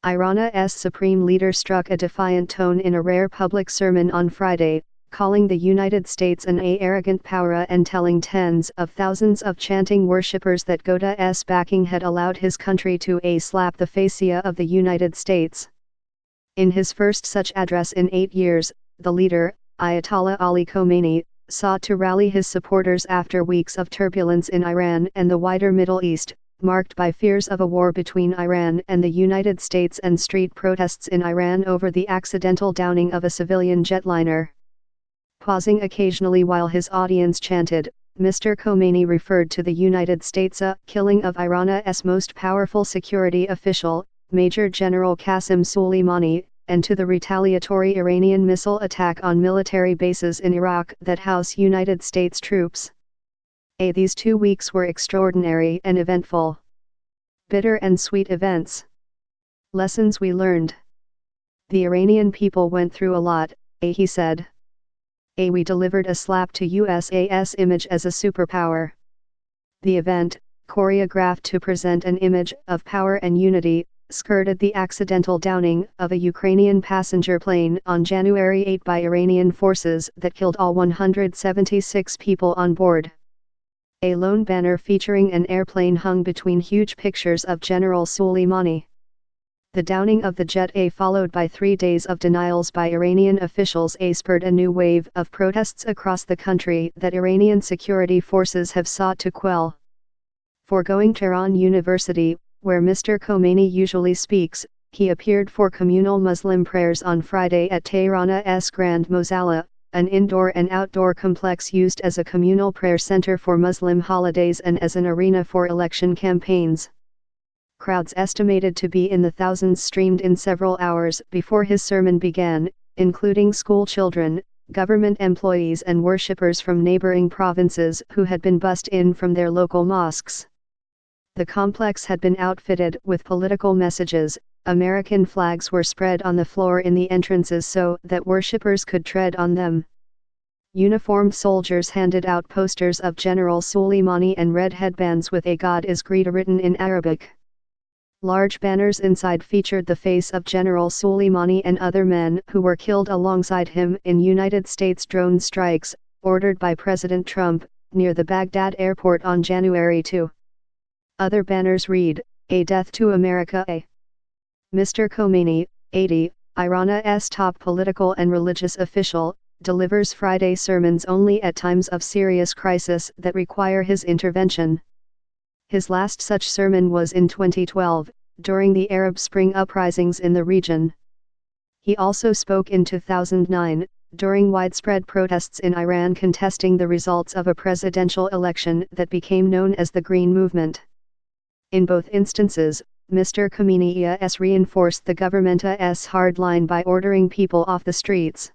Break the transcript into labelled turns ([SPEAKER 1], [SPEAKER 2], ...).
[SPEAKER 1] Iran's supreme leader struck a defiant tone in a rare public sermon on Friday, calling the United States an arrogant power and telling tens of thousands of chanting worshippers that God's backing had allowed his country to slap the face of the United States. In his first such address in 8 years, the leader, Ayatollah Ali Khomeini, sought to rally his supporters after weeks of turbulence in Iran and the wider Middle East, marked by fears of a war between Iran and the United States and street protests in Iran over the accidental downing of a civilian jetliner. Pausing occasionally while his audience chanted, Mr. Khomeini referred to the United States' killing of Iran's most powerful security official, Major General Qasem Soleimani, and to the retaliatory Iranian missile attack on military bases in Iraq that house United States troops. These 2 weeks were extraordinary and eventful. Bitter and sweet events. Lessons we learned. The Iranian people went through a lot, he said. We delivered a slap to USA's image as a superpower. The event, choreographed to present an image of power and unity, skirted the accidental downing of a Ukrainian passenger plane on January 8 by Iranian forces that killed all 176 people on board. A lone banner featuring an airplane hung between huge pictures of General Soleimani. The downing of the jet followed by 3 days of denials by Iranian officials spurred a new wave of protests across the country that Iranian security forces have sought to quell. Foregoing Tehran University, where Mr. Khomeini usually speaks, he appeared for communal Muslim prayers on Friday at Tehran's Grand Mosalla, an indoor and outdoor complex used as a communal prayer center for Muslim holidays and as an arena for election campaigns. Crowds estimated to be in the thousands streamed in several hours before his sermon began, including school children, government employees and worshippers from neighboring provinces who had been bussed in from their local mosques. The complex had been outfitted with political messages. American flags were spread on the floor in the entrances so that worshippers could tread on them. Uniformed soldiers handed out posters of General Soleimani and red headbands with "A God is Great" written in Arabic. Large banners inside featured the face of General Soleimani and other men who were killed alongside him in United States drone strikes, ordered by President Trump, near the Baghdad airport on January 2. Other banners read, "A Death to America." Mr. Khomeini, 80, Iran's top political and religious official, delivers Friday sermons only at times of serious crisis that require his intervention. His last such sermon was in 2012, during the Arab Spring uprisings in the region. He also spoke in 2009, during widespread protests in Iran contesting the results of a presidential election that became known as the Green Movement. In both instances, Mr. Khomeini reinforced the government's hard line by ordering people off the streets.